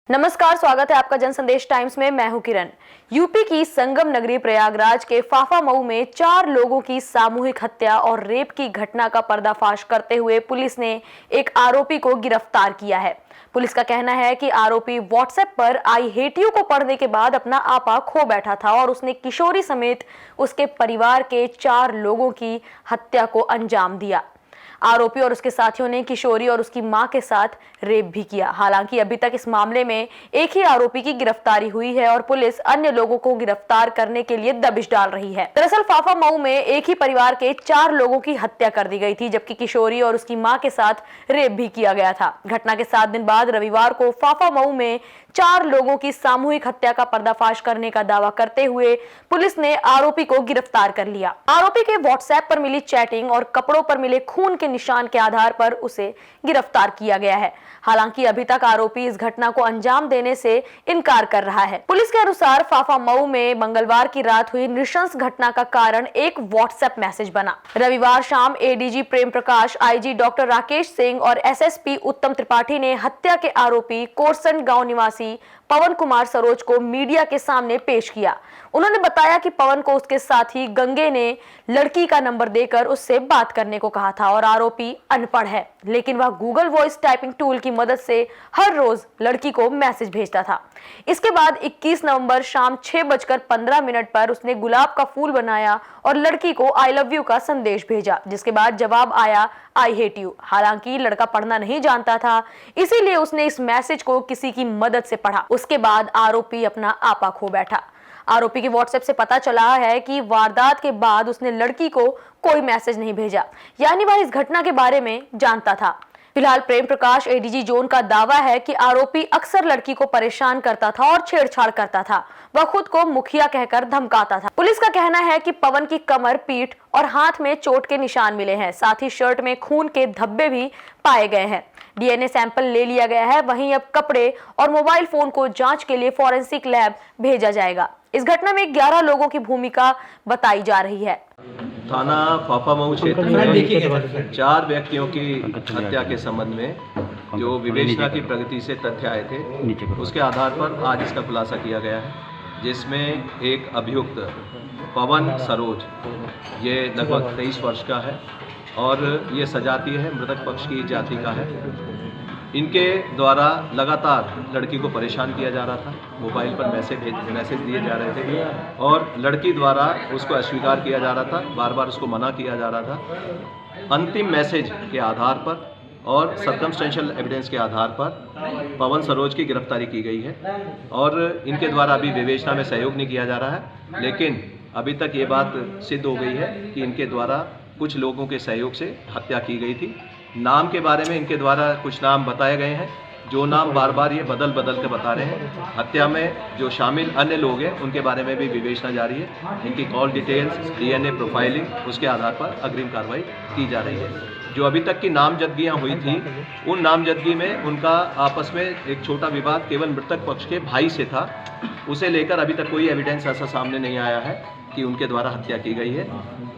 नमस्कार, स्वागत है आपका जन संदेश टाइम्स में। मैं हूं किरण। यूपी की संगम नगरी प्रयागराज के फाफामऊ में 4 लोगों की सामूहिक हत्या और रेप की घटना का पर्दाफाश करते हुए पुलिस ने एक आरोपी को गिरफ्तार किया है। पुलिस का कहना है कि आरोपी व्हाट्सएप पर आई हेट यू को पढ़ने के बाद अपना आपा खो बैठा था और उसने किशोरी समेत उसके परिवार के 4 लोगों की हत्या को अंजाम दिया। आरोपी और उसके साथियों ने किशोरी और उसकी मां के साथ रेप भी किया। हालांकि अभी तक इस मामले में एक ही आरोपी की गिरफ्तारी हुई है और पुलिस अन्य लोगों को गिरफ्तार करने के लिए दबिश डाल रही है। दरअसल फाफामऊ में एक ही परिवार के 4 लोगों की हत्या कर दी गई थी, जबकि किशोरी और उसकी मां के साथ रेप भी किया गया था। घटना के 7 दिन बाद रविवार को फाफामऊ में 4 लोगों की सामूहिक हत्या का पर्दाफाश करने का दावा करते हुए पुलिस ने आरोपी को गिरफ्तार कर लिया। आरोपी के व्हाट्सएप पर मिली चैटिंग और कपड़ों पर मिले खून के निशान के आधार पर उसे गिरफ्तार किया गया है। हालांकि अभी तक आरोपी इस घटना को अंजाम देने से इनकार कर रहा है। पुलिस के अनुसार फाफामऊ में मंगलवार की रात हुई नृशंस घटना का कारण एक व्हाट्सएप मैसेज बना। रविवार शाम ADG Prem Prakash, IG doctor Rakesh Singh और एसएसपी उत्तम त्रिपाठी ने हत्या के आरोपी कोरसंड गांव निवासी पवन कुमार सरोज को मीडिया के सामने पेश किया। उन्होंने बताया कि पवन को उसके साथी गंगे ने लड़की का नंबर देकर उससे बात करने को कहा था और आरोपी अनपढ़ है, लेकिन वह गूगल वॉइस टाइपिंग टूल की मदद से हर रोज लड़की को मैसेज भेजता था। इसके बाद 21 नवंबर शाम 6:15 पर उसने गुलाब का फूल बनाया और लड़की को आई लव यू का संदेश भेजा, जिसके बाद जवाब आया आई हेट यू। हालांकि लड़का पढ़ना नहीं जानता था, इसीलिए उसने इस मैसेज को किसी की मदद से पढ़ा। उसके बाद आरोपी अपना आपा खो बैठा। आरोपी के व्हाट्सएप से पता चला है कि वारदात के बाद उसने लड़की को कोई मैसेज नहीं भेजा, यानी वह इस घटना के बारे में जानता था। फिलहाल प्रेम प्रकाश एडीजी जोन का दावा है कि आरोपी अक्सर लड़की को परेशान करता था और छेड़छाड़ करता था। वह खुद को मुखिया कहकर धमकाता था। पुलिस का कहना है कि पवन की कमर, पीठ और हाथ में चोट के निशान मिले हैं। साथ ही शर्ट में खून के धब्बे भी पाए गए हैं। डीएनए सैंपल ले लिया गया है। वहीं अब कपड़े और मोबाइल फोन को जांच के लिए फॉरेंसिक लैब भेजा जाएगा। इस घटना में 11 लोगों की भूमिका बताई जा रही है। थाना फाफामऊ क्षेत्र में 4 व्यक्तियों की हत्या के संबंध में जो विवेचना की प्रगति से तथ्य आए थे, उसके आधार पर आज इसका खुलासा किया गया है, जिसमें एक अभियुक्त पवन सरोज, ये लगभग 23 वर्ष का है और ये सजातीय है, मृतक पक्ष की जाति का है। इनके द्वारा लगातार लड़की को परेशान किया जा रहा था। मोबाइल पर मैसेज दिए जा रहे थे और लड़की द्वारा उसको अस्वीकार किया जा रहा था, बार बार उसको मना किया जा रहा था। अंतिम मैसेज के आधार पर और सर्कमस्टेंशियल एविडेंस के आधार पर पवन सरोज की गिरफ्तारी की गई है और इनके द्वारा अभी विवेचना में सहयोग नहीं किया जा रहा है, लेकिन अभी तक ये बात सिद्ध हो गई है कि इनके द्वारा कुछ लोगों के सहयोग से हत्या की गई थी। नाम के बारे में इनके द्वारा कुछ नाम बताए गए हैं, जो नाम बार बार ये बदल के बता रहे हैं। हत्या में जो शामिल अन्य लोग हैं उनके बारे में भी विवेचना जारी है। इनकी कॉल डिटेल्स, डीएनए प्रोफाइलिंग, उसके आधार पर अग्रिम कार्रवाई की जा रही है। जो अभी तक की नामजदगियां हुई थी, उन नामजदगी में उनका आपस में एक छोटा विवाद केवल मृतक पक्ष के भाई से था। उसे लेकर अभी तक कोई एविडेंस ऐसा सामने नहीं आया है कि उनके द्वारा हत्या की गई है।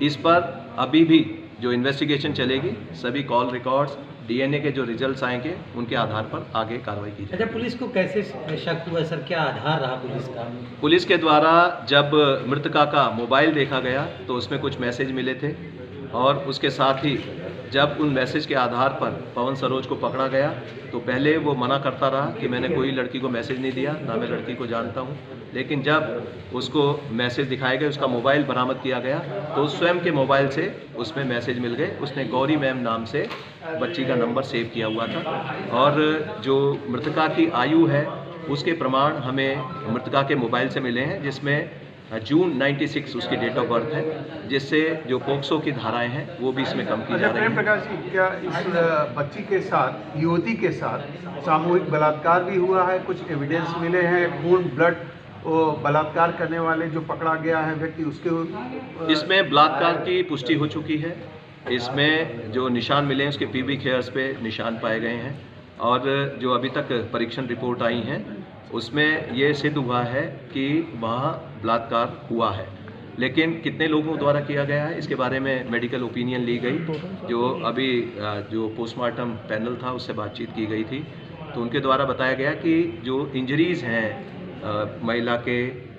इस पर अभी भी जो इन्वेस्टिगेशन चलेगी, सभी कॉल रिकॉर्ड्स, डीएनए के जो रिजल्ट्स आएंगे, उनके आधार पर आगे कार्रवाई की जाएगी। अच्छा, पुलिस को कैसे शक हुआ सर? क्या आधार रहा पुलिस का? पुलिस के द्वारा जब मृतका का मोबाइल देखा गया तो उसमें कुछ मैसेज मिले थे और उसके साथ ही जब उन मैसेज के आधार पर पवन सरोज को पकड़ा गया तो पहले वो मना करता रहा कि मैंने कोई लड़की को मैसेज नहीं दिया, ना मैं लड़की को जानता हूँ। लेकिन जब उसको मैसेज दिखाए गए, उसका मोबाइल बरामद किया गया तो स्वयं के मोबाइल से उसमें मैसेज मिल गए। उसने गौरी मैम नाम से बच्ची का नंबर सेव किया हुआ था और जो मृतका की आयु है उसके प्रमाण हमें मृतका के मोबाइल से मिले हैं, जिसमें जून 96 उसकी डेट ऑफ बर्थ है, जिससे जो पोक्सो की धाराएं हैं वो भी इसमें कम की जा रही हैं। प्रेम प्रकाश जी, क्या इस बच्ची के साथ, युवती के साथ सामूहिक बलात्कार भी हुआ है? कुछ एविडेंस मिले हैं? खून, ब्लड, वो बलात्कार करने वाले जो पकड़ा गया है व्यक्ति, उसके इसमें बलात्कार की पुष्टि हो चुकी है। इसमें जो निशान मिले हैं उसके पीबी हेयर्स पे निशान पाए गए हैं और जो अभी तक परीक्षण रिपोर्ट आई हैं उसमें ये सिद्ध हुआ है कि वहाँ बलात्कार हुआ है। लेकिन कितने लोगों द्वारा किया गया है इसके बारे में मेडिकल ओपिनियन ली गई, जो अभी जो पोस्टमार्टम पैनल था उससे बातचीत की गई थी। तो उनके द्वारा बताया गया कि जो इंजरीज हैं महिला के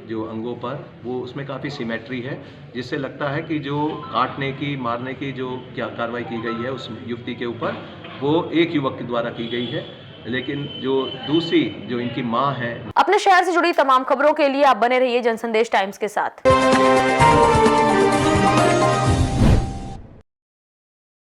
जो अंगों पर, वो उसमें काफ़ी सिमेट्री है, जिससे लगता है कि जो काटने की मारने की जो क्या कार्रवाई की गई है उस युवती के ऊपर, वो एक युवक के द्वारा की गई है। लेकिन जो दूसरी जो इनकी मां है। अपने शहर से जुड़ी तमाम खबरों के लिए आप बने रहिए जनसंदेश टाइम्स के साथ।